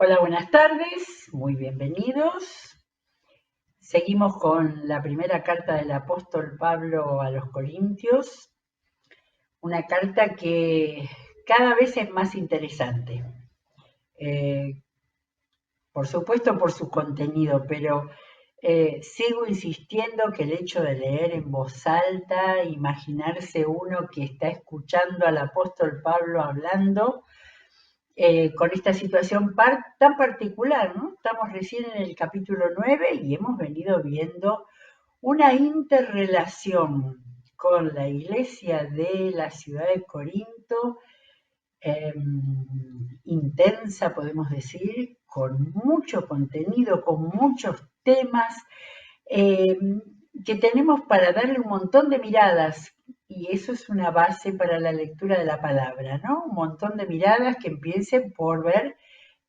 Hola, buenas tardes, muy bienvenidos. Seguimos con la primera carta del apóstol Pablo a los Corintios, una carta que cada vez es más interesante. Eh, por supuesto por su contenido, pero sigo insistiendo que el hecho de leer en voz alta, imaginarse uno que está escuchando al apóstol Pablo hablando, con esta situación tan particular, ¿no? Estamos recién en el capítulo 9 y hemos venido viendo una interrelación con la iglesia de la ciudad de Corinto, eh, intensa, podemos decir, con mucho contenido, con muchos temas, eh, que tenemos para darle un montón de miradas, y eso es una base para la lectura de la palabra, ¿no? Un montón de miradas que empiecen por ver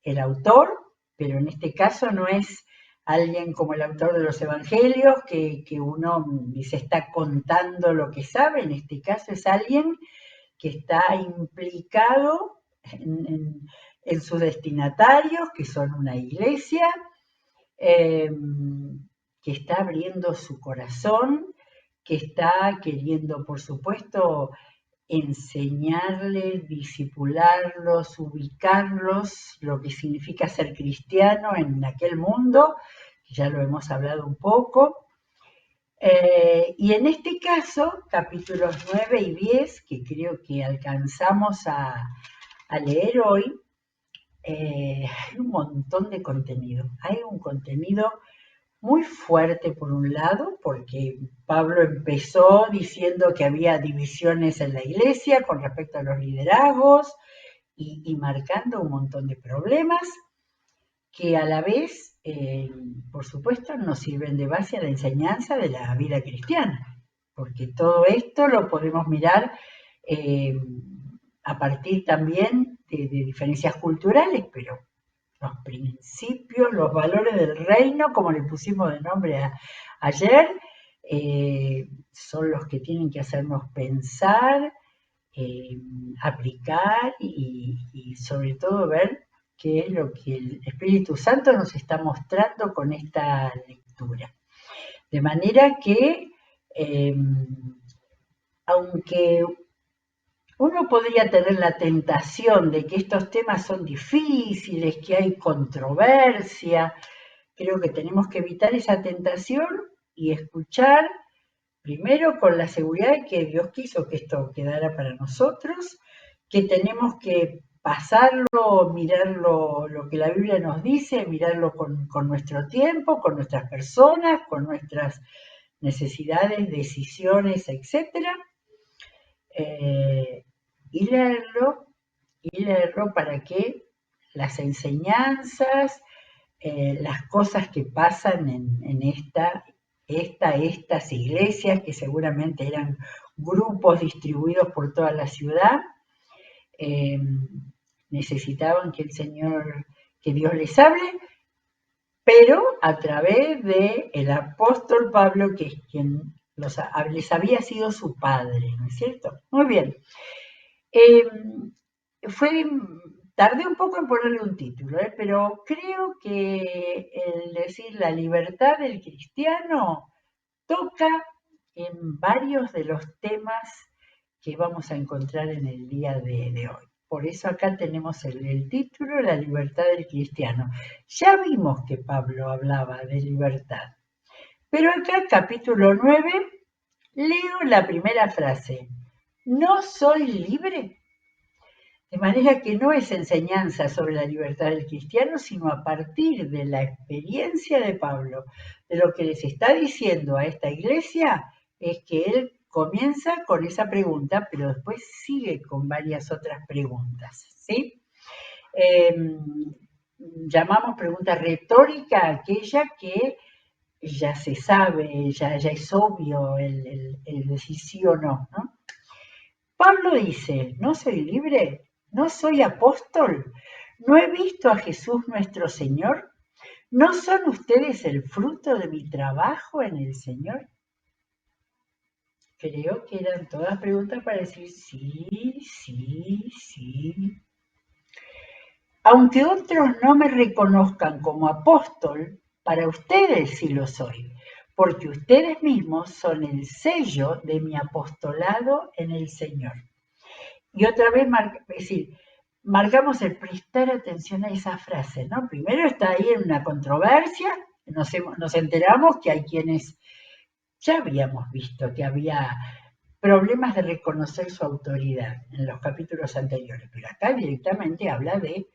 el autor, pero en este caso no es alguien como el autor de los evangelios, que uno se está contando lo que sabe, en este caso es alguien que está implicado en sus destinatarios, que son una iglesia, eh, que está abriendo su corazón, que está queriendo, por supuesto, enseñarles, disipularlos, ubicarlos, lo que significa ser cristiano en aquel mundo, ya lo hemos hablado un poco. Y en este caso, capítulos 9 y 10, que creo que alcanzamos a leer hoy, hay un montón de contenido. Hay un contenido muy fuerte por un lado, porque Pablo empezó diciendo que había divisiones en la iglesia con respecto a los liderazgos y marcando un montón de problemas que a la vez, por supuesto, nos sirven de base a la enseñanza de la vida cristiana, porque todo esto lo podemos mirar eh, a partir también de diferencias culturales, pero los principios, los valores del reino, como le pusimos de nombre ayer, son los que tienen que hacernos pensar, eh, aplicar y sobre todo ver qué es lo que el Espíritu Santo nos está mostrando con esta lectura. De manera que, eh, aunque uno podría tener la tentación de que estos temas son difíciles, que hay controversia, creo que tenemos que evitar esa tentación y escuchar primero con la seguridad de que Dios quiso que esto quedara para nosotros, que tenemos que pasarlo, mirarlo, lo que la Biblia nos dice, mirarlo con nuestro tiempo, con nuestras personas, con nuestras necesidades, decisiones, etcétera, eh, y leerlo, para que las enseñanzas, las cosas que pasan en estas iglesias, que seguramente eran grupos distribuidos por toda la ciudad, eh, necesitaban que el Señor, que Dios les hable, pero a través del apóstol Pablo, que es quien les había sido su padre, ¿no es cierto? Muy bien. Eh, fue, tardé un poco en ponerle un título, pero creo que el decir la libertad del cristiano toca en varios de los temas que vamos a encontrar en el día de hoy. Por eso acá tenemos el título, la libertad del cristiano. Ya vimos que Pablo hablaba de libertad, pero acá capítulo 9 leo la primera frase. ¿No soy libre? De manera que no es enseñanza sobre la libertad del cristiano, sino a partir de la experiencia de Pablo, de lo que les está diciendo a esta iglesia, es que él comienza con esa pregunta, pero después sigue con varias otras preguntas, ¿sí? Eh, llamamos pregunta retórica aquella que ya se sabe, ya es obvio el sí o no, ¿no? Pablo dice, ¿no soy libre? ¿No soy apóstol? ¿No he visto a Jesús nuestro Señor? ¿No son ustedes el fruto de mi trabajo en el Señor? Creo que eran todas preguntas para decir sí, sí, sí. Aunque otros no me reconozcan como apóstol, para ustedes sí lo soy, porque ustedes mismos son el sello de mi apostolado en el Señor. Y otra vez, es decir, marcamos el prestar atención a esa frase, ¿no? Primero está ahí en una controversia, nos enteramos que hay quienes ya habíamos visto que había problemas de reconocer su autoridad en los capítulos anteriores, pero acá directamente habla de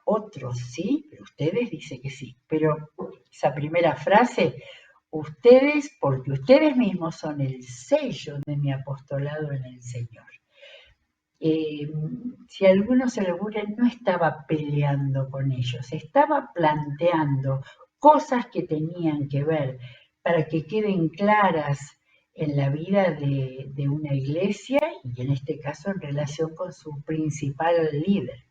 otros, ¿sí? Pero ustedes dice que sí. Pero esa primera frase, ustedes, porque ustedes mismos son el sello de mi apostolado en el Señor. Si a alguno se le ocurre, no estaba peleando con ellos, estaba planteando cosas que tenían que ver para que queden claras en la vida de una iglesia y en este caso en relación con su principal líder.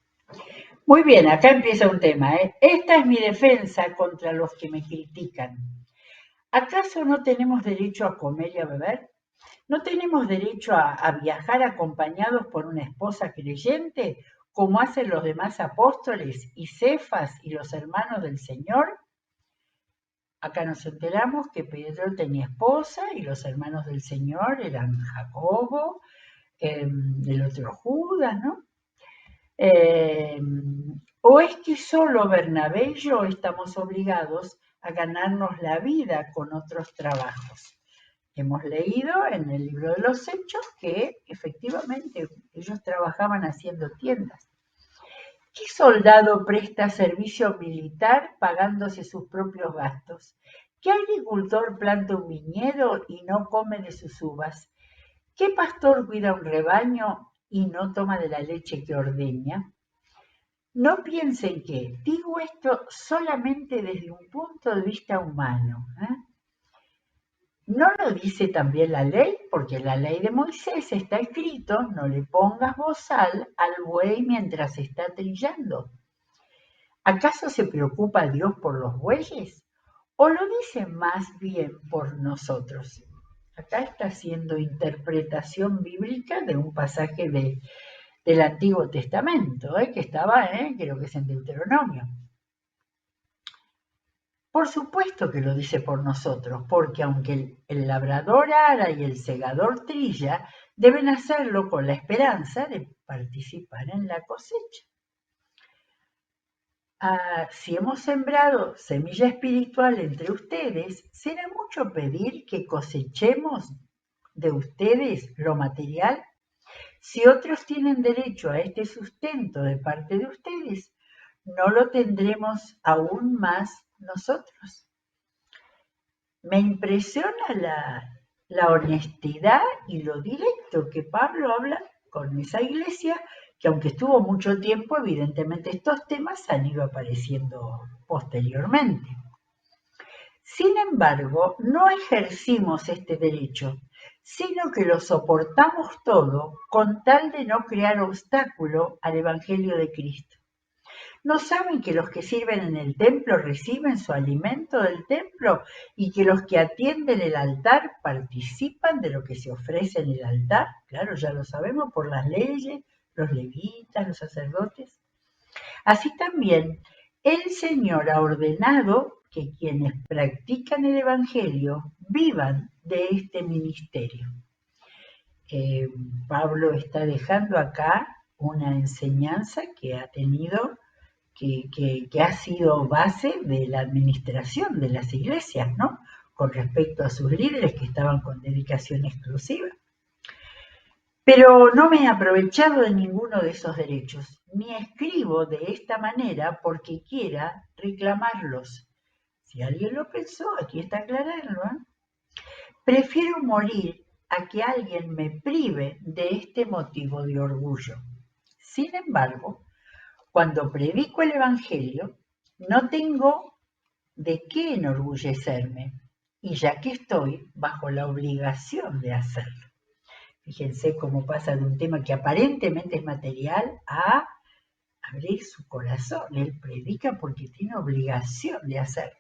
Muy bien, acá empieza un tema. Esta es mi defensa contra los que me critican. ¿Acaso no tenemos derecho a comer y a beber? ¿No tenemos derecho a viajar acompañados por una esposa creyente, como hacen los demás apóstoles y Cefas y los hermanos del Señor? Acá nos enteramos que Pedro tenía esposa y los hermanos del Señor eran Jacobo, el otro Judas, ¿no? ¿O es que solo Bernabé y yo estamos obligados a ganarnos la vida con otros trabajos? Hemos leído en el libro de los Hechos que efectivamente ellos trabajaban haciendo tiendas. ¿Qué soldado presta servicio militar pagándose sus propios gastos? ¿Qué agricultor planta un viñedo y no come de sus uvas? ¿Qué pastor cuida un rebaño y no toma de la leche que ordeña? No piensen que digo esto solamente desde un punto de vista humano. ¿No lo dice también la ley? Porque en la ley de Moisés está escrito, no le pongas bozal al buey mientras está trillando. ¿Acaso se preocupa Dios por los bueyes? ¿O lo dice más bien por nosotros? Acá está haciendo interpretación bíblica de un pasaje del Antiguo Testamento, que estaba, creo que es en Deuteronomio. Por supuesto que lo dice por nosotros, porque aunque el labrador ara y el segador trilla, deben hacerlo con la esperanza de participar en la cosecha. Si hemos sembrado semilla espiritual entre ustedes, ¿será mucho pedir que cosechemos de ustedes lo material? Si otros tienen derecho a este sustento de parte de ustedes, ¿no lo tendremos aún más nosotros? Me impresiona la honestidad y lo directo que Pablo habla con esa iglesia, que aunque estuvo mucho tiempo, evidentemente estos temas han ido apareciendo posteriormente. Sin embargo, no ejercimos este derecho, sino que lo soportamos todo con tal de no crear obstáculo al Evangelio de Cristo. ¿No saben que los que sirven en el templo reciben su alimento del templo y que los que atienden el altar participan de lo que se ofrece en el altar? Claro, ya lo sabemos por las leyes, los levitas, los sacerdotes. Así también, el Señor ha ordenado que quienes practican el Evangelio vivan de este ministerio. Pablo está dejando acá una enseñanza que ha tenido que ha sido base de la administración de las iglesias, ¿no? Con respecto a sus líderes que estaban con dedicación exclusiva. Pero no me he aprovechado de ninguno de esos derechos, ni escribo de esta manera porque quiera reclamarlos. Si alguien lo pensó, aquí está aclararlo. Prefiero morir a que alguien me prive de este motivo de orgullo. Sin embargo, cuando predico el Evangelio, no tengo de qué enorgullecerme, y ya que estoy bajo la obligación de hacerlo. Fíjense cómo pasa de un tema que aparentemente es material a abrir su corazón. Él predica porque tiene obligación de hacerlo.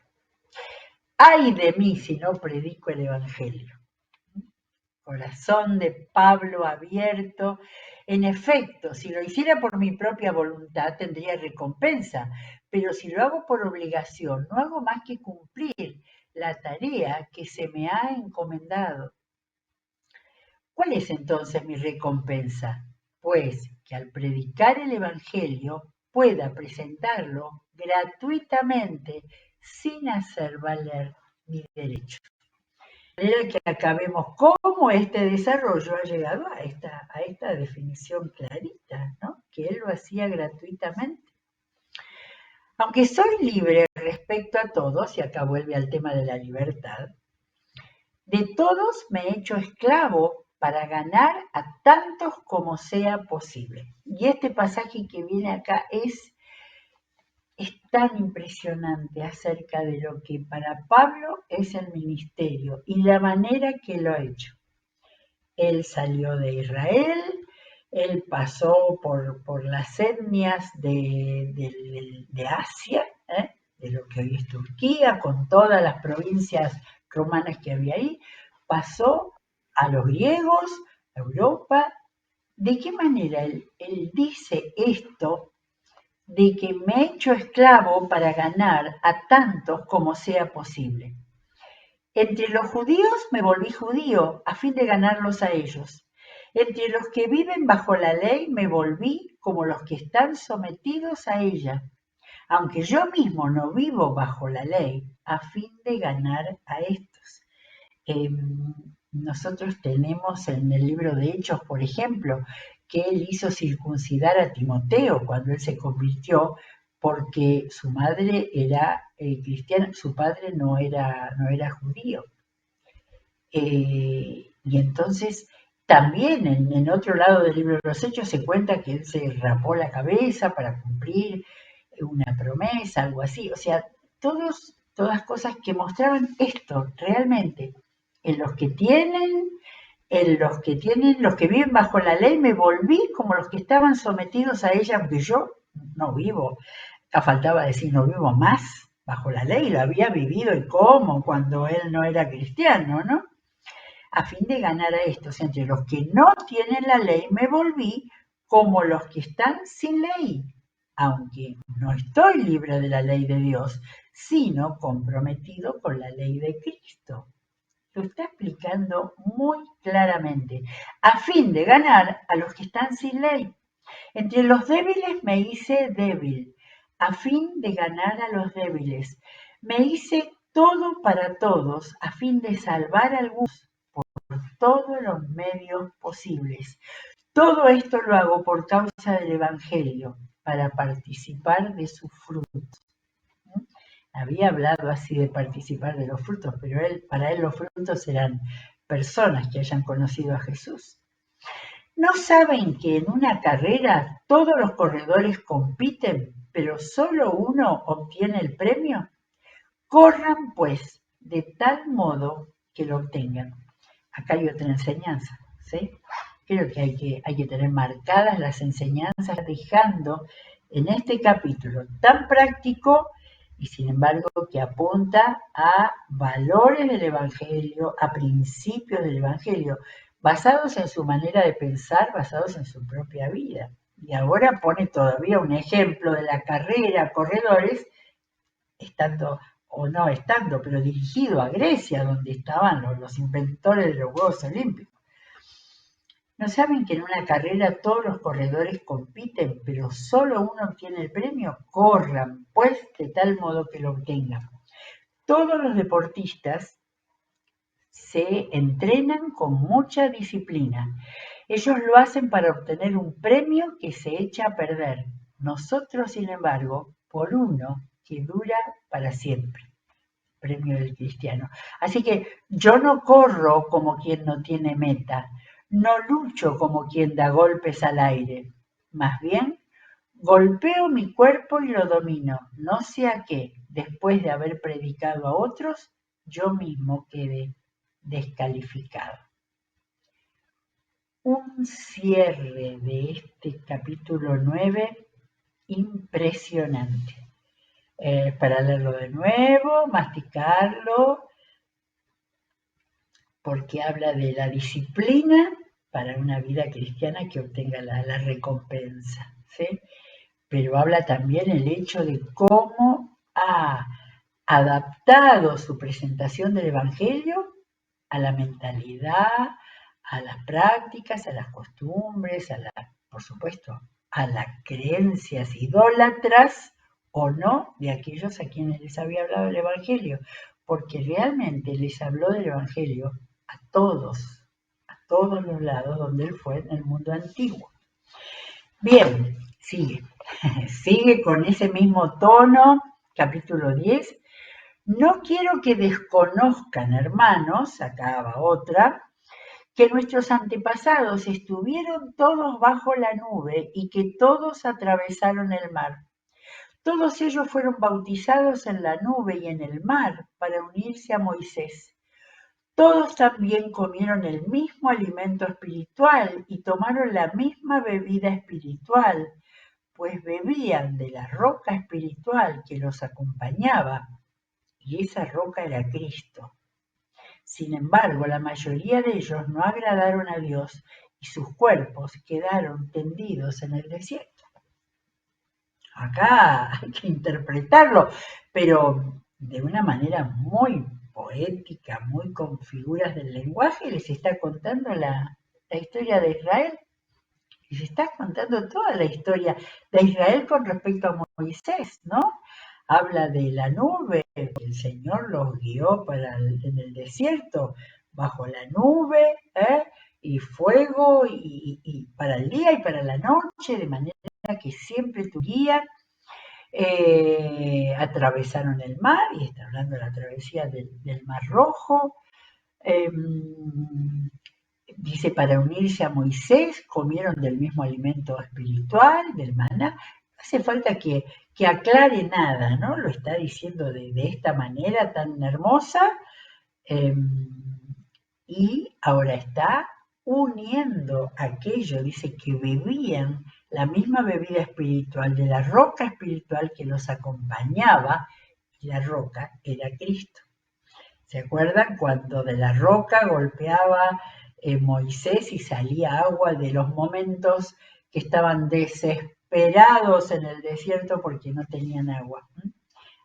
¡Ay de mí si no predico el Evangelio! corazón de Pablo abierto. En efecto, si lo hiciera por mi propia voluntad, tendría recompensa, pero si lo hago por obligación, no hago más que cumplir la tarea que se me ha encomendado. ¿Cuál es entonces mi recompensa? Pues que al predicar el Evangelio pueda presentarlo gratuitamente sin hacer valer mi derecho. De manera que acabemos cómo este desarrollo ha llegado a esta definición clarita, ¿no? Que él lo hacía gratuitamente. Aunque soy libre respecto a todos, y acá vuelve al tema de la libertad, de todos me he hecho esclavo para ganar a tantos como sea posible. Y este pasaje que viene acá es tan impresionante acerca de lo que para Pablo es el ministerio y la manera que lo ha hecho. Él salió de Israel, él pasó por las etnias de Asia, de lo que hoy es Turquía, con todas las provincias romanas que había ahí, pasó a los griegos, a Europa. ¿De qué manera él dice esto de que me he hecho esclavo para ganar a tantos como sea posible? Entre los judíos me volví judío a fin de ganarlos a ellos. Entre los que viven bajo la ley me volví como los que están sometidos a ella, aunque yo mismo no vivo bajo la ley, a fin de ganar a estos. Nosotros tenemos en el libro de Hechos, por ejemplo, que él hizo circuncidar a Timoteo cuando él se convirtió, porque su madre era cristiana, su padre no era judío. Y entonces también en otro lado del libro de los Hechos se cuenta que él se rapó la cabeza para cumplir una promesa, algo así. O sea, todas cosas que mostraban esto realmente. Los que viven bajo la ley me volví como los que estaban sometidos a ella, porque yo no vivo, acá faltaba decir no vivo más bajo la ley, lo había vivido y cómo cuando él no era cristiano, ¿no? A fin de ganar a estos, entre los que no tienen la ley, me volví como los que están sin ley, aunque no estoy libre de la ley de Dios, sino comprometido con la ley de Cristo. Lo está explicando muy claramente, a fin de ganar a los que están sin ley. Entre los débiles me hice débil, a fin de ganar a los débiles. Me hice todo para todos, a fin de salvar a algunos por todos los medios posibles. Todo esto lo hago por causa del Evangelio, para participar de sus frutos. Había hablado así de participar de los frutos, pero para él los frutos eran personas que hayan conocido a Jesús. ¿No saben que en una carrera todos los corredores compiten, pero solo uno obtiene el premio? Corran, pues, de tal modo que lo obtengan. Acá hay otra enseñanza, ¿sí? Creo que hay que tener marcadas las enseñanzas, dejando en este capítulo tan práctico y sin embargo que apunta a valores del Evangelio, a principios del Evangelio, basados en su manera de pensar, basados en su propia vida. Y ahora pone todavía un ejemplo de la carrera, corredores, estando o no estando, pero dirigido a Grecia, donde estaban los inventores de los Juegos Olímpicos. ¿No saben que en una carrera todos los corredores compiten, pero solo uno obtiene el premio? Corran, pues, de tal modo que lo obtengan. Todos los deportistas se entrenan con mucha disciplina. Ellos lo hacen para obtener un premio que se echa a perder. Nosotros, sin embargo, por uno que dura para siempre. Premio del cristiano. Así que yo no corro como quien no tiene meta, no lucho como quien da golpes al aire. Más bien, golpeo mi cuerpo y lo domino, no sea que, después de haber predicado a otros, yo mismo quede descalificado. Un cierre de este capítulo 9 impresionante. Para leerlo de nuevo, masticarlo, porque habla de la disciplina para una vida cristiana que obtenga la recompensa, ¿sí? Pero habla también el hecho de cómo ha adaptado su presentación del Evangelio a la mentalidad, a las prácticas, a las costumbres, por supuesto, a las creencias idólatras o no de aquellos a quienes les había hablado el Evangelio, porque realmente les habló del Evangelio a todos los lados donde él fue en el mundo antiguo. Bien, sigue, sigue con ese mismo tono, capítulo 10. No quiero que desconozcan, hermanos, acá va otra, que nuestros antepasados estuvieron todos bajo la nube y que todos atravesaron el mar. Todos ellos fueron bautizados en la nube y en el mar para unirse a Moisés. Todos también comieron el mismo alimento espiritual y tomaron la misma bebida espiritual, pues bebían de la roca espiritual que los acompañaba, y esa roca era Cristo. Sin embargo, la mayoría de ellos no agradaron a Dios y sus cuerpos quedaron tendidos en el desierto. Acá hay que interpretarlo, pero de una manera muy poética, muy con figuras del lenguaje, les está contando la historia de Israel. Les está contando toda la historia de Israel con respecto a Moisés, ¿no? Habla de la nube, el Señor los guió en el desierto, bajo la nube, y fuego, y para el día y para la noche, de manera que siempre tu guía. Atravesaron el mar, y está hablando de la travesía del Mar Rojo. Dice, para unirse a Moisés, comieron del mismo alimento espiritual, del maná. No hace falta que aclare nada, ¿no? Lo está diciendo de esta manera tan hermosa, y ahora está uniendo aquello, dice que bebían la misma bebida espiritual de la roca espiritual que los acompañaba, y la roca era Cristo. ¿Se acuerdan cuando de la roca golpeaba Moisés y salía agua de los momentos que estaban desesperados en el desierto porque no tenían agua?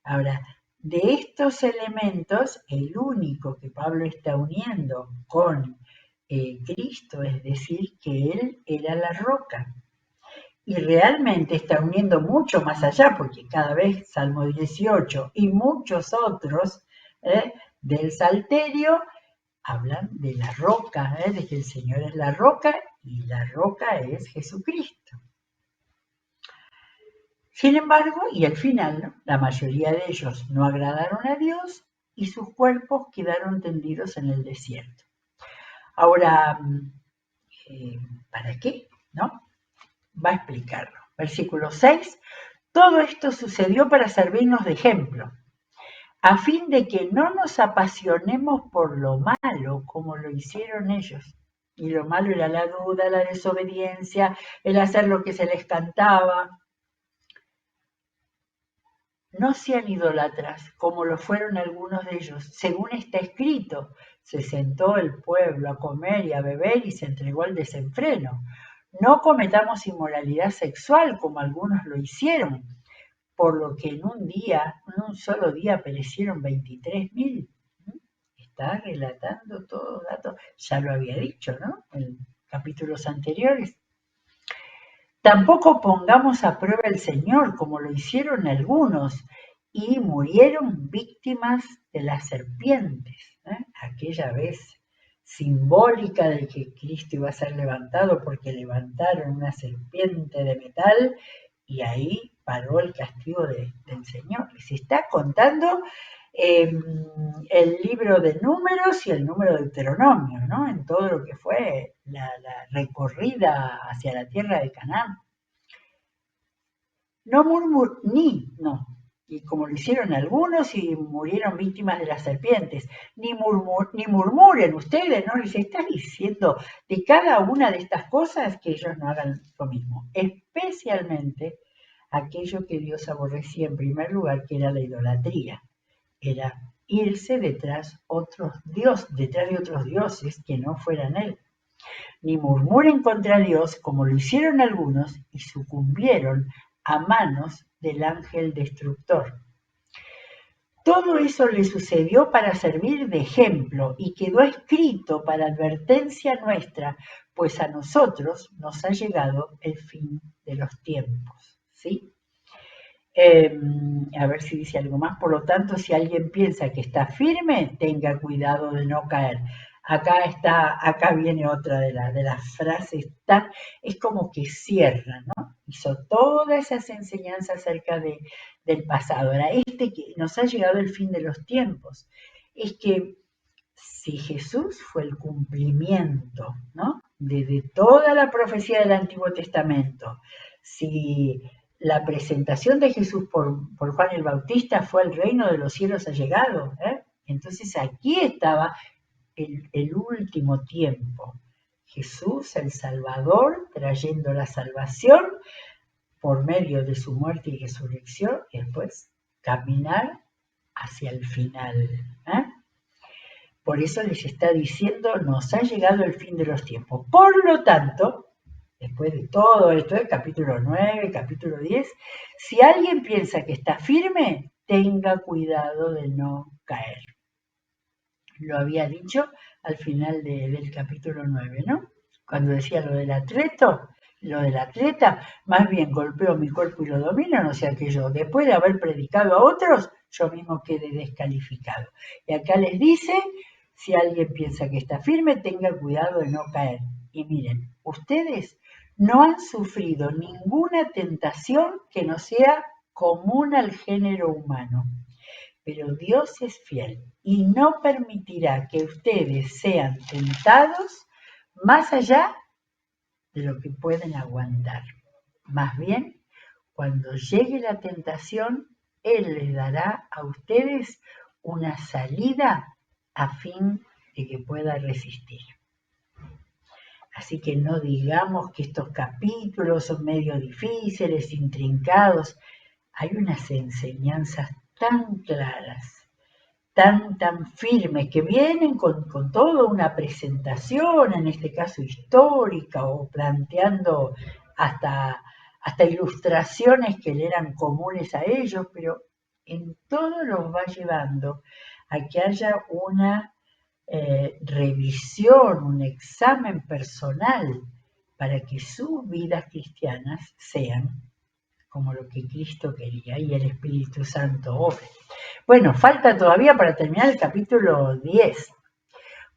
Ahora, de estos elementos, el único que Pablo está uniendo con Cristo, es decir, que Él era la roca. Y realmente está uniendo mucho más allá, porque cada vez Salmo 18 y muchos otros del Salterio hablan de la roca, de que el Señor es la roca y la roca es Jesucristo. Sin embargo, y al final, ¿no?, la mayoría de ellos no agradaron a Dios y sus cuerpos quedaron tendidos en el desierto. Ahora, ¿para qué? ¿No? Va a explicarlo. Versículo 6. Todo esto sucedió para servirnos de ejemplo, a fin de que no nos apasionemos por lo malo como lo hicieron ellos. Y lo malo era la duda, la desobediencia, el hacer lo que se les cantaba. No sean idólatras, como lo fueron algunos de ellos. Según está escrito, se sentó el pueblo a comer y a beber y se entregó al desenfreno. No cometamos inmoralidad sexual como algunos lo hicieron, por lo que en un solo día perecieron 23.000. Está relatando todos datos, ya lo había dicho, ¿no?, en capítulos anteriores. Tampoco pongamos a prueba al Señor, como lo hicieron algunos, y murieron víctimas de las serpientes. Aquella vez simbólica de que Cristo iba a ser levantado, porque levantaron una serpiente de metal, y ahí paró el castigo del Señor. Les está contando el libro de Números y el número de Deuteronomio, ¿no?, en todo lo que fue la recorrida hacia la tierra de Canaán. Y como lo hicieron algunos y murieron víctimas de las serpientes, ni murmuren ustedes, ¿no? Les está diciendo de cada una de estas cosas que ellos no hagan lo mismo, especialmente aquello que Dios aborrecía en primer lugar, que era la idolatría, era irse detrás de otros dioses que no fueran él, ni murmuren contra Dios como lo hicieron algunos y sucumbieron a manos del ángel destructor. Todo eso le sucedió para servir de ejemplo y quedó escrito para advertencia nuestra, pues a nosotros nos ha llegado el fin de los tiempos. ¿Sí? A ver si dice algo más. Por lo tanto, si alguien piensa que está firme, tenga cuidado de no caer. Acá viene otra de las frases, es como que cierra, ¿no? Hizo todas esas enseñanzas acerca del pasado. Ahora, que nos ha llegado el fin de los tiempos, es que si Jesús fue el cumplimiento, ¿no?, de toda la profecía del Antiguo Testamento, si la presentación de Jesús por Juan el Bautista fue el reino de los cielos ha llegado, entonces aquí estaba el último tiempo. Jesús, el Salvador, trayendo la salvación por medio de su muerte y resurrección, y después caminar hacia el final. Por eso les está diciendo, nos ha llegado el fin de los tiempos. Por lo tanto, después de todo esto, el capítulo 9, capítulo 10, si alguien piensa que está firme, tenga cuidado de no caer. Lo había dicho al final del capítulo 9, ¿no? Cuando decía lo del atleta, más bien golpeo mi cuerpo y lo domino, no sea que yo, después de haber predicado a otros, yo mismo quede descalificado. Y acá les dice, si alguien piensa que está firme, tenga cuidado de no caer. Y miren, ustedes no han sufrido ninguna tentación que no sea común al género humano. Pero Dios es fiel y no permitirá que ustedes sean tentados más allá de lo que pueden aguantar. Más bien, cuando llegue la tentación, Él les dará a ustedes una salida a fin de que pueda resistir. Así que no digamos que estos capítulos son medio difíciles, intrincados. Hay unas enseñanzas tan claras, tan firmes, que vienen con toda una presentación, en este caso histórica, o planteando hasta ilustraciones que le eran comunes a ellos, pero en todo los va llevando a que haya una revisión, un examen personal, para que sus vidas cristianas sean como lo que Cristo quería y el Espíritu Santo obre. Bueno, falta todavía para terminar el capítulo 10.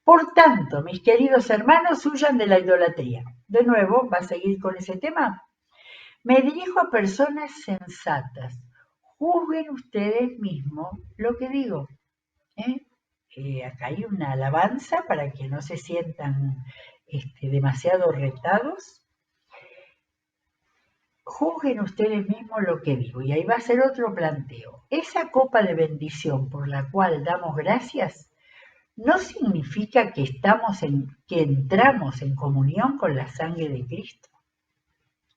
Por tanto, mis queridos hermanos, huyan de la idolatría. De nuevo, ¿va a seguir con ese tema? Me dirijo a personas sensatas. Juzguen ustedes mismos lo que digo. Acá hay una alabanza para que no se sientan demasiado retados. Juzguen ustedes mismos lo que digo. Y ahí va a ser otro planteo. Esa copa de bendición por la cual damos gracias no significa que entramos en comunión con la sangre de Cristo.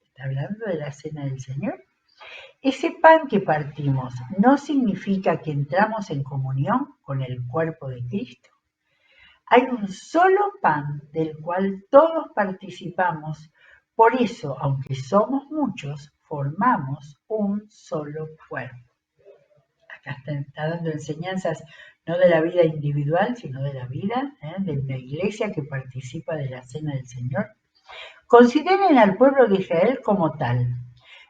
Está hablando de la cena del Señor. Ese pan que partimos no significa que entramos en comunión con el cuerpo de Cristo. Hay un solo pan del cual todos participamos. Por eso, aunque somos muchos, formamos un solo cuerpo. Acá está dando enseñanzas no de la vida individual, sino de la vida de una iglesia que participa de la cena del Señor. Consideren al pueblo de Israel como tal.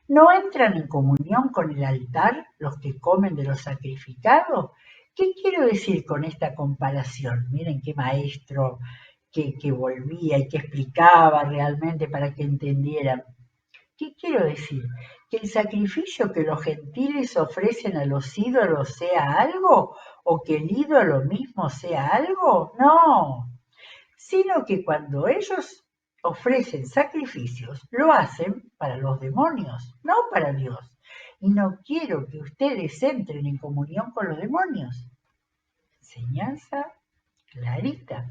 ¿No entran en comunión con el altar los que comen de lo sacrificado? ¿Qué quiero decir con esta comparación? Miren qué maestro que volvía y que explicaba realmente para que entendieran. ¿Qué quiero decir? ¿Que el sacrificio que los gentiles ofrecen a los ídolos sea algo? ¿O que el ídolo mismo sea algo? No, sino que cuando ellos ofrecen sacrificios, lo hacen para los demonios, no para Dios. Y no quiero que ustedes entren en comunión con los demonios. Enseñanza clarita.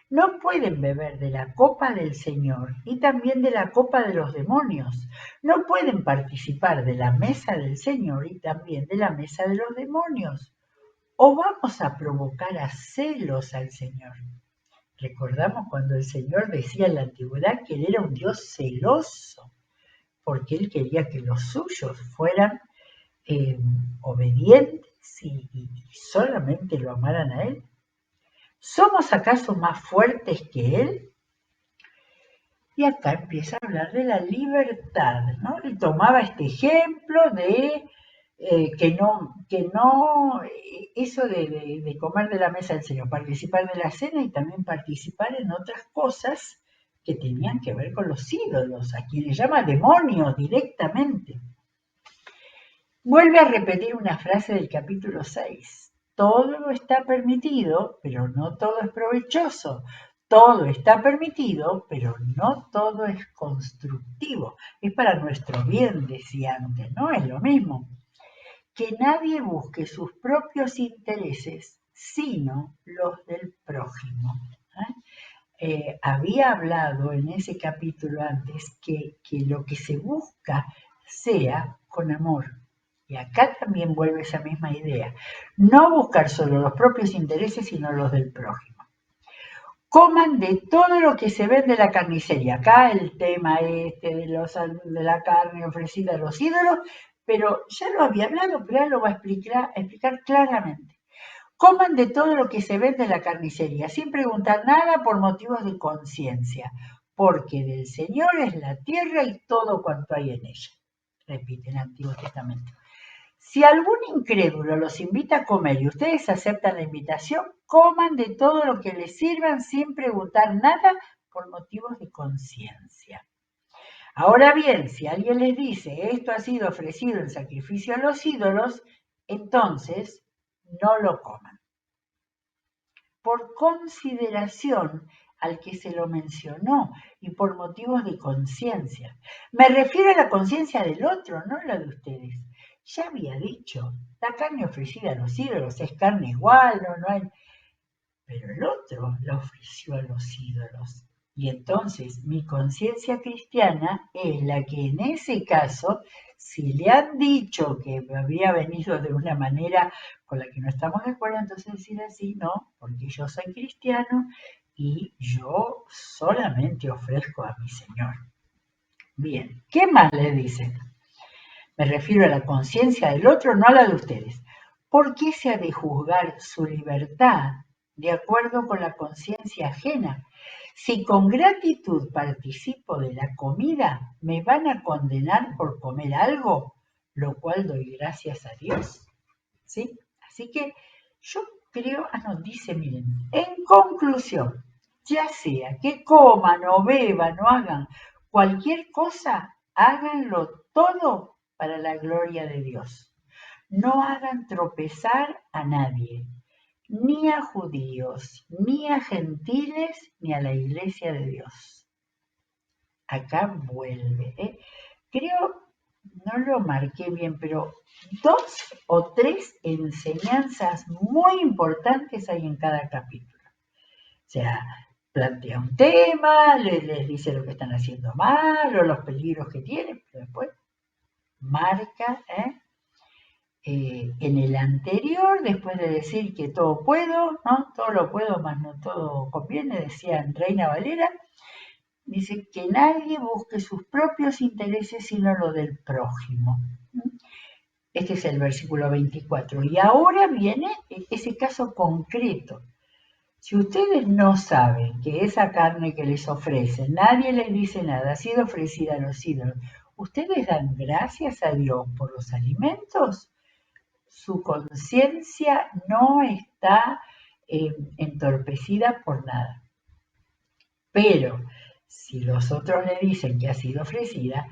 No pueden beber de la copa del Señor y también de la copa de los demonios. No pueden participar de la mesa del Señor y también de la mesa de los demonios. ¿O vamos a provocar a celos al Señor? Recordamos cuando el Señor decía en la antigüedad que Él era un Dios celoso, porque Él quería que los suyos fueran obedientes y solamente lo amaran a Él. ¿Somos acaso más fuertes que Él? Y acá empieza a hablar de la libertad, ¿no? Y tomaba este ejemplo de eso de comer de la mesa del Señor, participar de la cena y también participar en otras cosas que tenían que ver con los ídolos, a quienes llama demonios directamente. Vuelve a repetir una frase del capítulo 6. Todo está permitido, pero no todo es provechoso. Todo está permitido, pero no todo es constructivo. Es para nuestro bien, decía antes, ¿no? Es lo mismo. Que nadie busque sus propios intereses, sino los del prójimo. Había hablado en ese capítulo antes que lo que se busca sea con amor. Y acá también vuelve esa misma idea. No buscar solo los propios intereses, sino los del prójimo. Coman de todo lo que se vende en la carnicería. Acá el tema de la carne ofrecida a los ídolos, pero ya lo había hablado, pero ahora lo va a explicar claramente. Coman de todo lo que se vende en la carnicería, sin preguntar nada por motivos de conciencia, porque del Señor es la tierra y todo cuanto hay en ella. Repite el Antiguo Testamento. Si algún incrédulo los invita a comer y ustedes aceptan la invitación, coman de todo lo que les sirvan sin preguntar nada por motivos de conciencia. Ahora bien, si alguien les dice esto ha sido ofrecido en sacrificio a los ídolos, entonces no lo coman. Por consideración al que se lo mencionó y por motivos de conciencia. Me refiero a la conciencia del otro, no la de ustedes. Ya había dicho, la carne ofrecida a los ídolos es carne igual, no hay... Pero el otro la ofreció a los ídolos. Y entonces mi conciencia cristiana es la que en ese caso, si le han dicho que había venido de una manera con la que no estamos de acuerdo, entonces decir así, no, porque yo soy cristiano y yo solamente ofrezco a mi Señor. Bien, ¿qué más le dicen? Me refiero a la conciencia del otro, no a la de ustedes. ¿Por qué se ha de juzgar su libertad de acuerdo con la conciencia ajena? Si con gratitud participo de la comida, ¿me van a condenar por comer algo? Lo cual doy gracias a Dios. ¿Sí? Así que yo creo, nos dice, miren, en conclusión, ya sea que coman o beban o hagan cualquier cosa, háganlo todo para la gloria de Dios. No hagan tropezar a nadie, ni a judíos, ni a gentiles, ni a la iglesia de Dios. Acá vuelve. Creo, no lo marqué bien, pero 2 o 3 enseñanzas muy importantes hay en cada capítulo. O sea, plantea un tema, les dice lo que están haciendo mal o los peligros que tienen, pero después marca, en el anterior, después de decir que todo puedo, ¿no? Todo lo puedo, más no todo conviene, decía en Reina Valera, dice que nadie busque sus propios intereses sino lo del prójimo. Este es el versículo 24. Y ahora viene ese caso concreto. Si ustedes no saben que esa carne que les ofrecen, nadie les dice nada, ha sido ofrecida a los ídolos, ¿ustedes dan gracias a Dios por los alimentos? Su conciencia no está entorpecida por nada. Pero si los otros le dicen que ha sido ofrecida,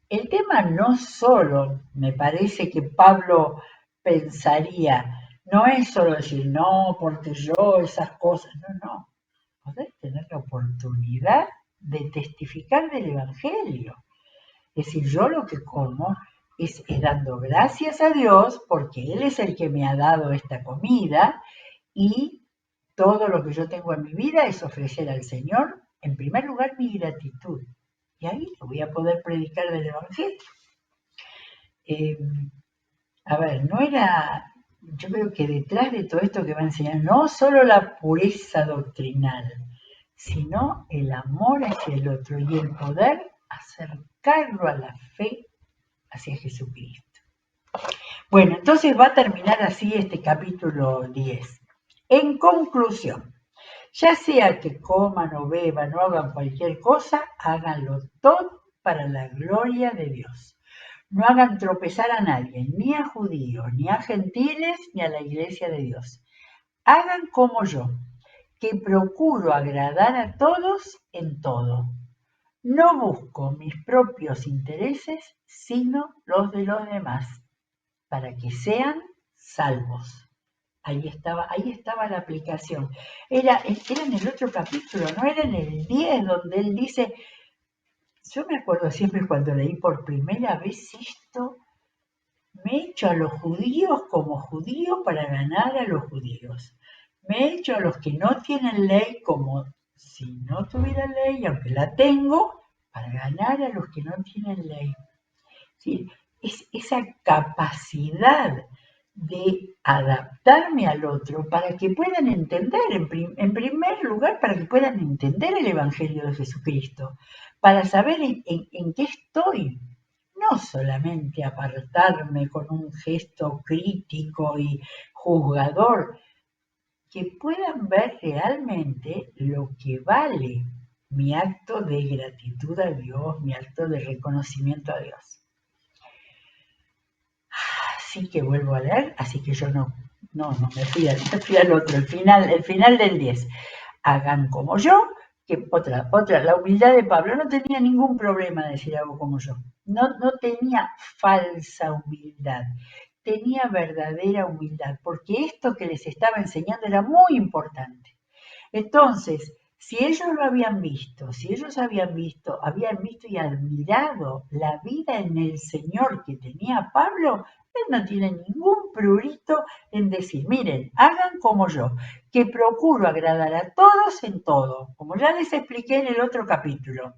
el tema no solo, me parece que Pablo pensaría, no es solo decir, no, porque yo esas cosas, no. Podés tener la oportunidad de testificar del Evangelio. Es decir, yo lo que como es dando gracias a Dios porque Él es el que me ha dado esta comida y todo lo que yo tengo en mi vida es ofrecer al Señor, en primer lugar, mi gratitud. Y ahí lo voy a poder predicar del Evangelio. A ver, no era yo creo que detrás de todo esto que va a enseñar, no solo la pureza doctrinal, sino el amor hacia el otro y el poder acercarlo a la fe hacia Jesucristo. Bueno, entonces va a terminar así este capítulo 10. En conclusión, ya sea que coman o beban o hagan cualquier cosa, háganlo todo para la gloria de Dios. No hagan tropezar a nadie, ni a judíos, ni a gentiles, ni a la iglesia de Dios. Hagan como yo, que procuro agradar a todos en todo. No busco mis propios intereses, sino los de los demás, para que sean salvos. Ahí estaba la aplicación. Era en el otro capítulo, no era en el 10, donde él dice, yo me acuerdo siempre cuando leí por primera vez esto, me he hecho a los judíos como judío para ganar a los judíos. Me he hecho a los que no tienen ley como si no tuviera ley, aunque la tengo, para ganar a los que no tienen ley. ¿Sí? Es esa capacidad de adaptarme al otro para que puedan entender, en primer lugar, para que puedan entender el Evangelio de Jesucristo, para saber en qué estoy. No solamente apartarme con un gesto crítico y juzgador, que puedan ver realmente lo que vale mi acto de gratitud a Dios, mi acto de reconocimiento a Dios. Así que vuelvo a leer, así que yo no me fui al otro, el final del 10. Hagan como yo, que otra, la humildad de Pablo, no tenía ningún problema de decir algo como yo, no tenía falsa humildad, tenía verdadera humildad, porque esto que les estaba enseñando era muy importante. Entonces, si ellos lo habían visto, si ellos habían visto y admirado la vida en el Señor que tenía Pablo, él no tiene ningún prurito en decir, miren, hagan como yo, que procuro agradar a todos en todo, como ya les expliqué en el otro capítulo.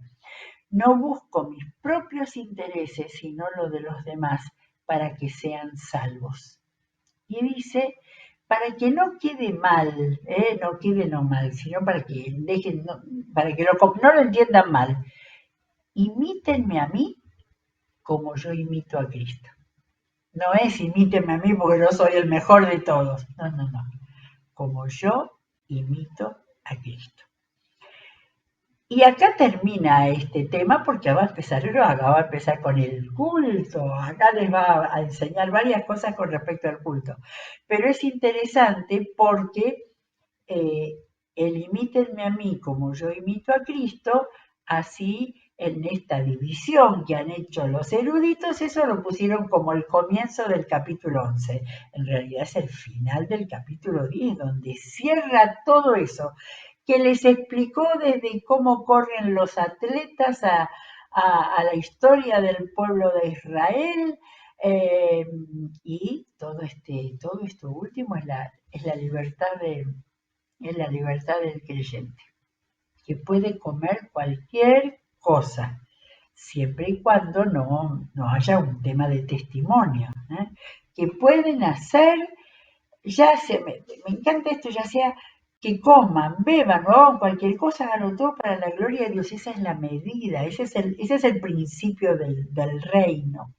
No busco mis propios intereses, sino los de los demás, para que sean salvos. Y dice, para que no quede mal, no quede no mal, sino para que dejen, para que no lo entiendan mal. Imítenme a mí como yo imito a Cristo. No es imítenme a mí porque yo soy el mejor de todos. No. Como yo imito a Cristo. Y acá termina este tema porque va a empezar con el culto. Acá les va a enseñar varias cosas con respecto al culto. Pero es interesante porque el imítenme a mí como yo imito a Cristo, así en esta división que han hecho los eruditos, eso lo pusieron como el comienzo del capítulo 11. En realidad es el final del capítulo 10, donde cierra todo eso, que les explicó desde cómo corren los atletas a la historia del pueblo de Israel, y todo esto último es la libertad del creyente, que puede comer cualquier cosa, siempre y cuando no haya un tema de testimonio, que pueden hacer, ya sea, me encanta esto, ya sea que coman, beban o hagan cualquier cosa, hagan todo para la gloria de Dios. Esa es la medida, ese es el principio del reino.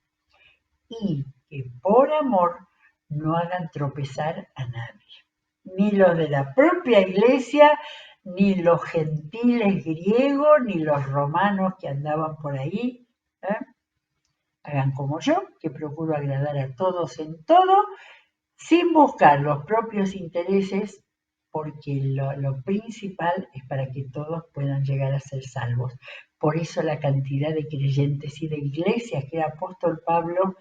Y que por amor no hagan tropezar a nadie, ni los de la propia iglesia, ni los gentiles griegos, ni los romanos que andaban por ahí. Hagan como yo, que procuro agradar a todos en todo, sin buscar los propios intereses, porque lo principal es para que todos puedan llegar a ser salvos. Por eso la cantidad de creyentes y de iglesias que el apóstol Pablo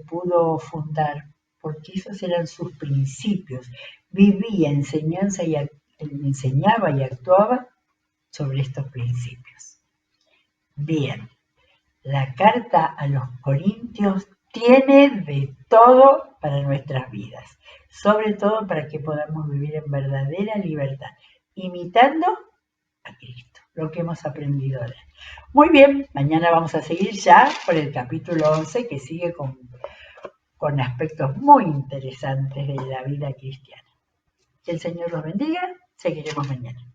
pudo fundar, porque esos eran sus principios. Vivía, enseñaba y actuaba sobre estos principios. Bien, la carta a los Corintios tiene de todo para nuestras vidas, sobre todo para que podamos vivir en verdadera libertad, imitando a Cristo, lo que hemos aprendido de él. Muy bien, mañana vamos a seguir ya por el capítulo 11, que sigue con con aspectos muy interesantes de la vida cristiana. Que el Señor los bendiga. Seguiremos mañana.